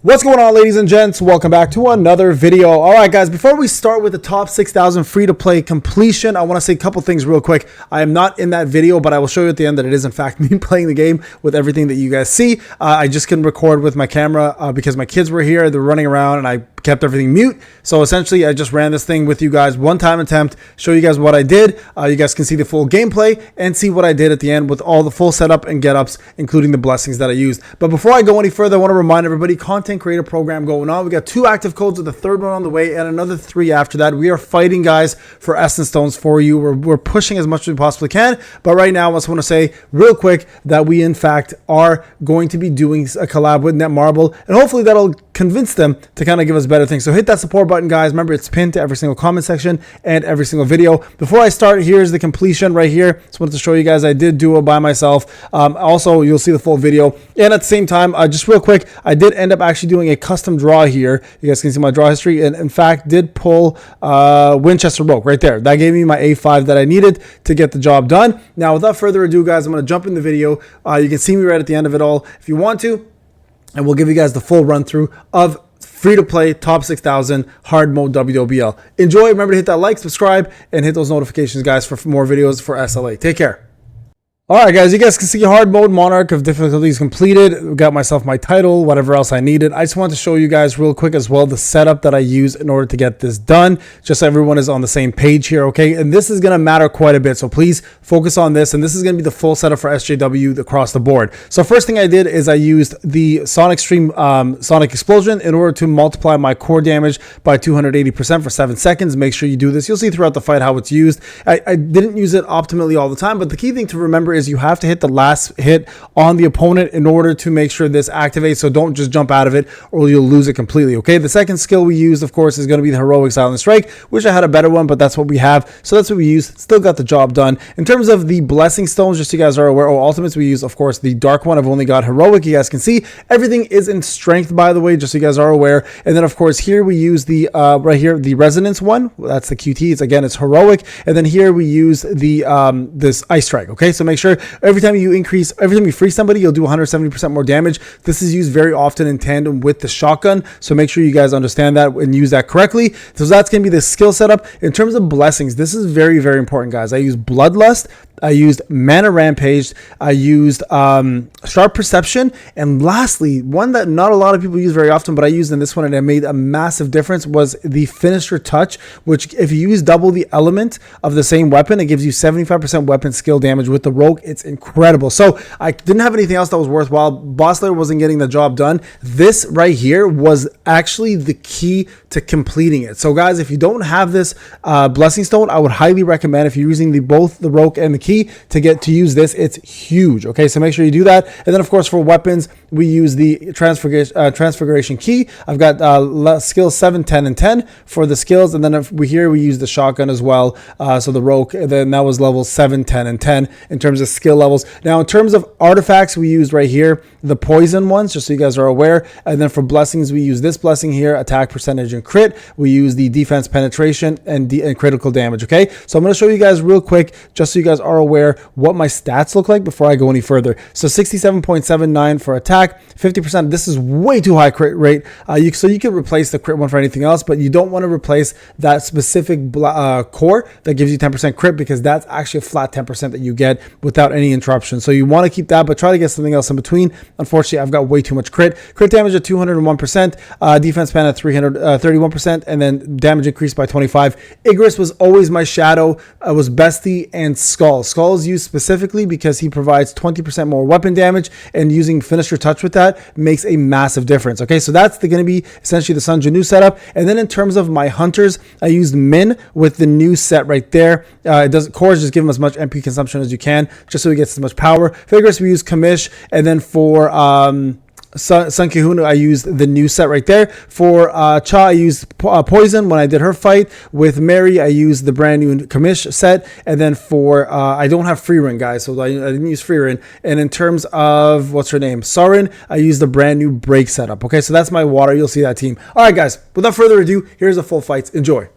What's going on, ladies and gents? Welcome back to another video. All right, guys, before we start with the top 6,000 free-to-play completion, I want to say a couple things real quick. I am not in that video, but I will show you at the end that it is, in fact, me playing the game with everything that you guys see. I just couldn't record with my camera because my kids were here. They're running around, and I kept everything mute. So essentially, I just ran this thing with you guys, one-time attempt, show you guys what I did. You guys can see the full gameplay and see what I did at the end with all the full setup and get-ups, including the blessings that I used. But before I go any further, I want to remind everybody, content creator program going on. We got 2 active codes with the 3rd one on the way and another 3 after that. We are fighting, guys, for essence stones for you. We're pushing as much as we possibly can. But right now, I just want to say real quick that we, in fact, are going to be doing a collab with Netmarble, and hopefully that'll convince them to kind of give us better things. So hit that support button, guys. Remember, it's pinned to every single comment section and every single video. Before I start, here's the completion right here. Just wanted to show you guys I did do it by myself. Also, you'll see the full video. And at the same time, just real quick, I did end up actually doing a custom draw here. You guys can see my draw history, and in fact did pull Winchester Rogue right there. That gave me my A5 that I needed to get the job done. Now, without further ado, guys, I'm going to jump in the video. You can see me right at the end of it all if you want to, and we'll give you guys the full run through of free-to-play top 6,000 hard mode WOBL. Enjoy. Remember to hit that like, subscribe, and hit those notifications, guys, for more videos for SLA. Take care. All right, guys, you guys can see hard mode Monarch of difficulties completed. Got myself my title, whatever else I needed. I just want to show you guys real quick as well the setup that I use in order to get this done, just so everyone is on the same page here, okay? And this is going to matter quite a bit, so please focus on this. And this is going to be the full setup for SJW across the board. So first thing I did is I used the Sonic Stream Sonic Explosion in order to multiply my core damage by 280% for 7 seconds. Make sure you do this. You'll see throughout the fight how it's used. I didn't use it optimally all the time, but the key thing to remember is you have to hit the last hit on the opponent in order to make sure this activates, so don't just jump out of it or you'll lose it completely, okay? The second skill we used, of course, is going to be the Heroic Silent Strike. Wish I had a better one, but that's what we have, so that's what we used. Still got the job done. In terms of the Blessing Stones, just so you guys are aware, Ultimates, we use, of course, the Dark one. I've only got Heroic. You guys can see everything is in Strength, by the way, just so you guys are aware. And then, of course, here we use the, right here, the Resonance one. That's the QT. It's Heroic. And then here we use the, this Ice Strike, okay? So make sure every time you free somebody, you'll do 170% more damage. This is used very often in tandem with the shotgun, so make sure you guys understand that and use that correctly. So that's going to be the skill setup. In terms of blessings, this is very, very important, guys. I use Bloodlust, I used Mana Rampage, I used Sharp Perception, and lastly, one that not a lot of people use very often, but I used in this one and it made a massive difference, was the Finisher Touch, which if you use double the element of the same weapon, it gives you 75% weapon skill damage with the Rogue. It's incredible. So I didn't have anything else that was worthwhile. Boss Lair wasn't getting the job done. This right here was actually the key to completing it. So guys, if you don't have this Blessing Stone, I would highly recommend, if you're using both the Rogue and the key, to use this. It's huge, okay? So make sure you do that. And then, of course, for weapons, we use the Transfiguration Key. I've got skills 7, 10, and 10 for the skills. And then here we use the shotgun as well. So the Rogue, then that was levels 7, 10, and 10 in terms of skill levels. Now, in terms of artifacts, we used right here the poison ones, just so you guys are aware. And then for blessings, we use this blessing here, attack percentage and crit. We use the defense penetration and critical damage, okay? So I'm going to show you guys real quick, just so you guys are aware what my stats look like before I go any further. So 67.79 for attack, 50%. This is way too high crit rate. So you can replace the crit one for anything else, but you don't want to replace that specific core that gives you 10% crit, because that's actually a flat 10% that you get without any interruption. So you want to keep that, but try to get something else in between. Unfortunately, I've got way too much crit. Crit damage at 201%, defense span at 331%, and then damage increased by 25. Igris was always my shadow. It was Bestie and Skull. Skull is used specifically because he provides 20% more weapon damage, and using Finisher Touch with that makes a massive difference. Okay, so that's going to be essentially the Sun Janu setup. And then in terms of my hunters, I used Min with the new set right there. Cores just give him as much MP consumption as you can, just so he gets as much power. Vigorous, we use Kamish, and then for Sun Kahuna, I used the new set right there. For Cha, I used Poison when I did her fight. With Mary, I used the brand new Kamish set. And then for, I don't have Free Rin, guys, so I didn't use Free Rin. And in terms of, what's her name? Sarin, I used the brand new Break setup. Okay, so that's my water. You'll see that team. All right, guys, without further ado, here's the full fights. Enjoy.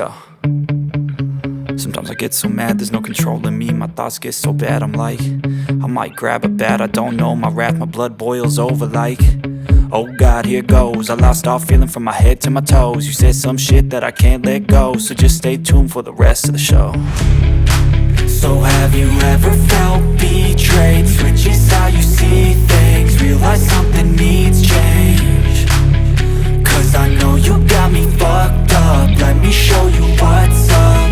Yeah. Sometimes I get so mad, there's no controlling me. My thoughts get so bad, I'm like, I might grab a bat, I don't know. My wrath, my blood boils over like, oh God, here goes. I lost all feeling from my head to my toes. You said some shit that I can't let go, so just stay tuned for the rest of the show. So have you ever felt betrayed? Switches how you see things, realize something needs change. Cause I know you got me fucked up, let me show you what's up.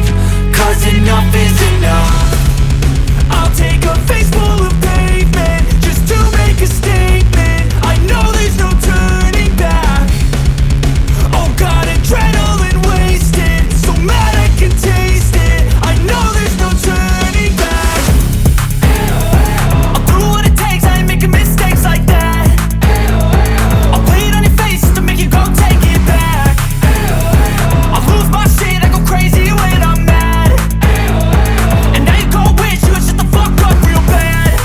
Cause enough is enough. I'll take a face full of pavement just to make a statement. I know there's no turning back. Oh God, adrenaline wasted, so mad I can taste it. I know there's no turning back. I'll do what it takes, I ain't making mistakes like that. I'll play it on your face to make you go take it back. I'll lose my shit, I go crazy when I'm mad. And now you go wish you would shut the fuck up real bad.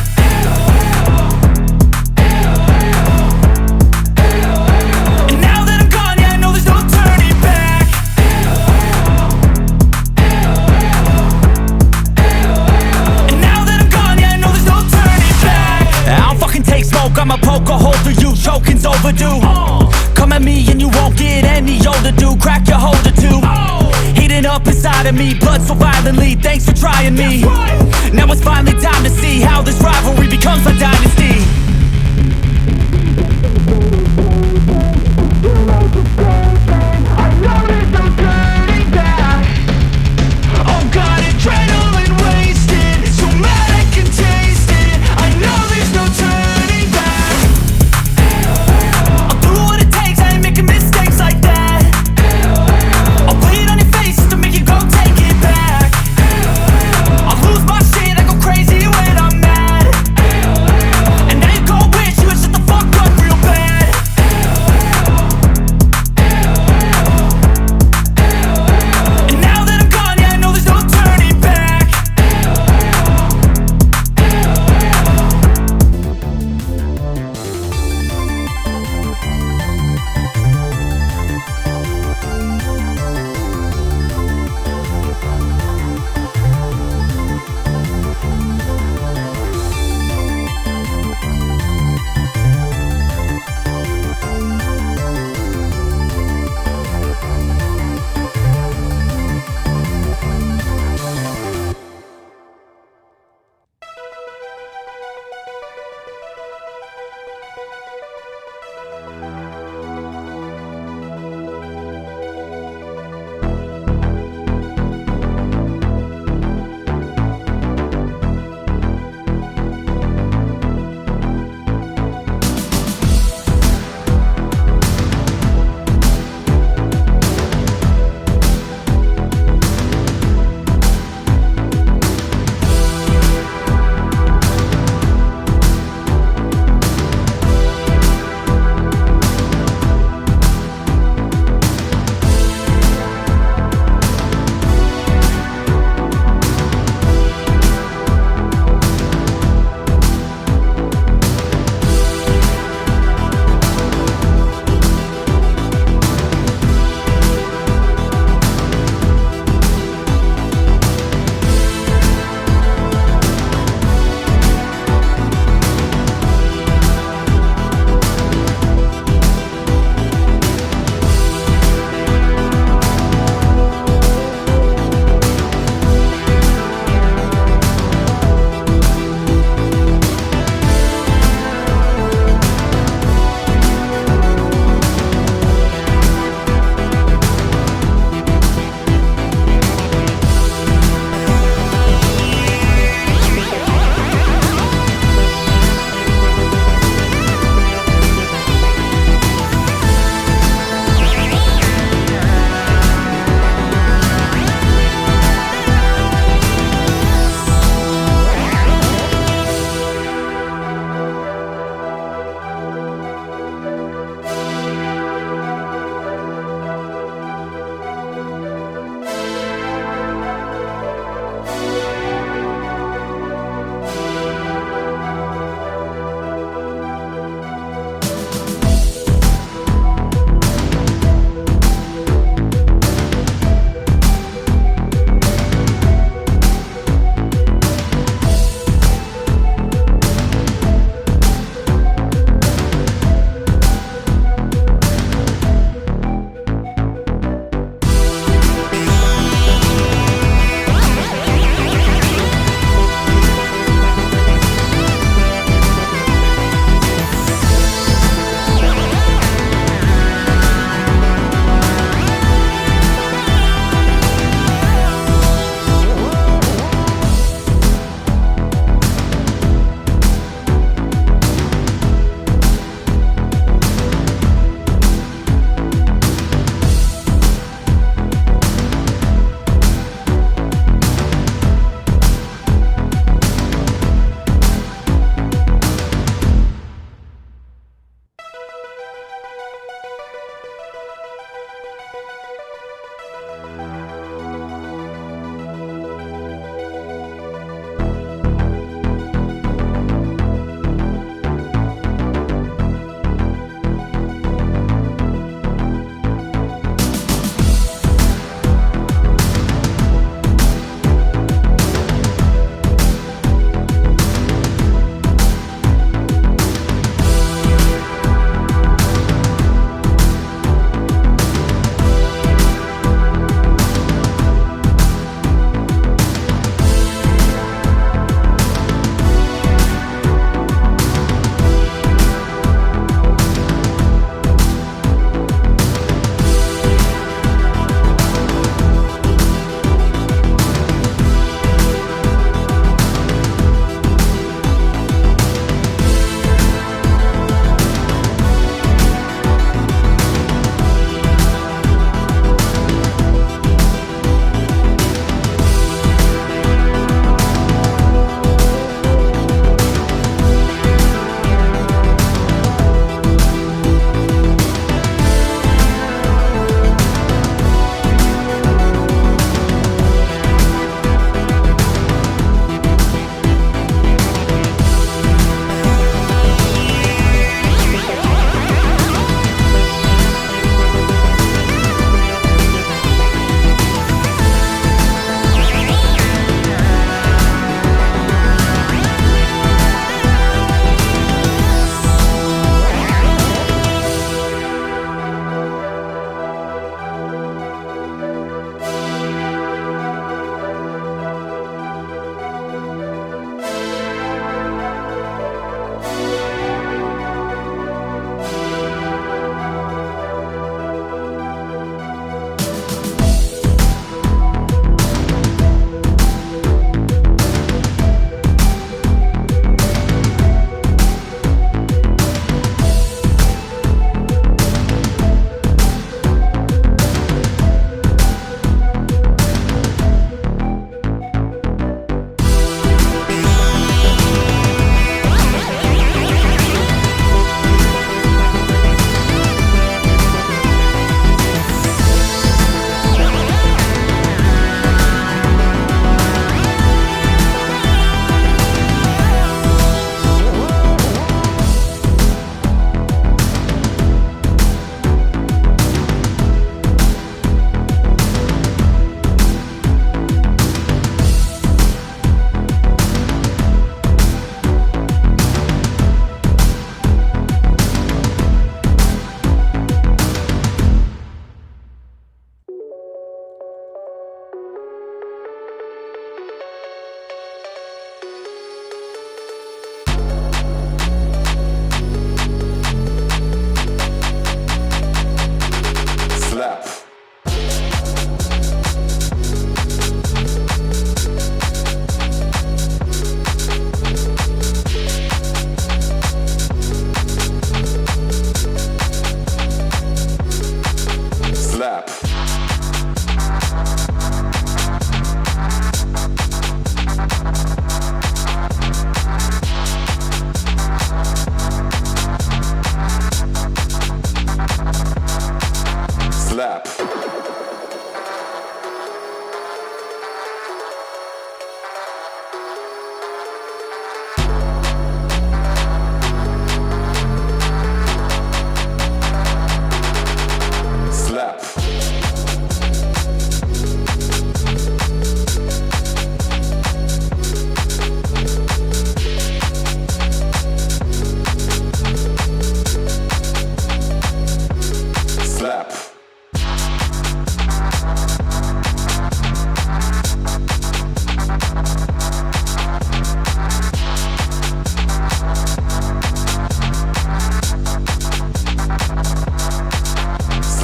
And now that I'm gone, yeah, I know there's no turning back. And now that I'm gone, yeah, I know there's no turning back. I don't fucking take smoke, I'ma poke a hole through you, choking's overdue. Come at me and you won't get any older, dude. Crack your holder too. Heating up inside of me, blood so violently. Thanks for trying me. Now it's finally time to see how this rivalry becomes a dynasty. I know there's no turning back. Oh God, adrenaline wasted, so mad I can taste it. I know there's no turning back. I'll do what it takes, I ain't making mistakes like that. I'll play it on your face to make you go take it back. I'll lose my shit, I go crazy when I'm mad. And now you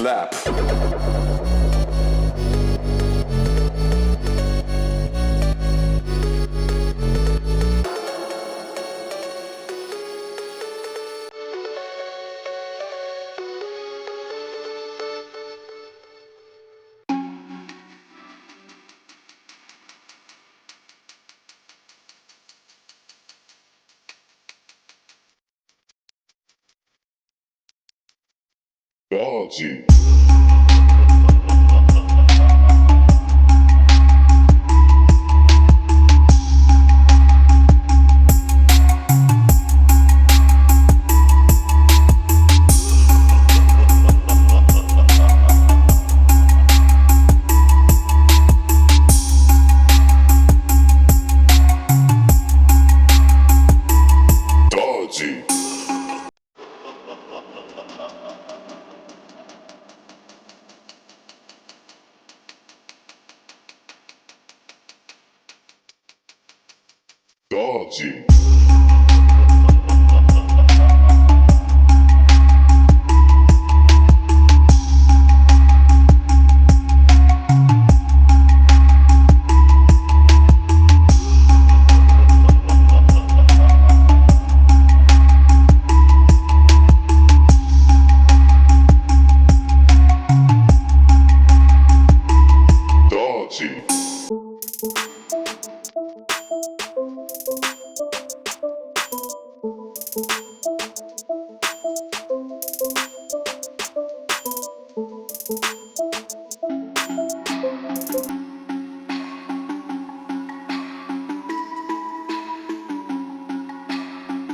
Slap. Dodgy. Dodgy. Dodgy. Dodgy.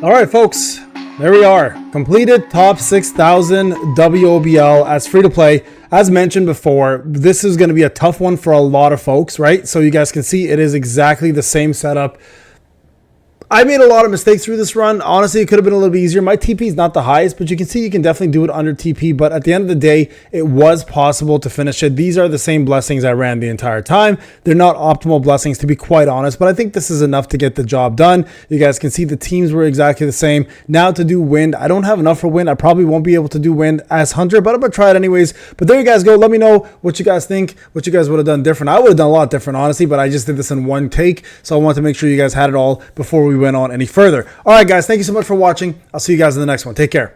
All right, folks, there we are. Completed top 6,000 WOBL as free to play. As mentioned before, this is going to be a tough one for a lot of folks, right? So you guys can see it is exactly the same setup. I made a lot of mistakes through this run. Honestly, it could have been a little bit easier. My TP is not the highest, but you can see you can definitely do it under TP. But at the end of the day, it was possible to finish it. These are the same blessings I ran the entire time. They're not optimal blessings, to be quite honest, but I think this is enough to get the job done. You guys can see the teams were exactly the same. Now to do wind, I don't have enough for wind. I probably won't be able to do wind as Hunter, but I'm going to try it anyways. But there you guys go. Let me know what you guys think, what you guys would have done different. I would have done a lot different, honestly, but I just did this in one take. So I wanted to make sure you guys had it all before we went on any further. All right, guys, thank you so much for watching. I'll see you guys in the next one. Take care.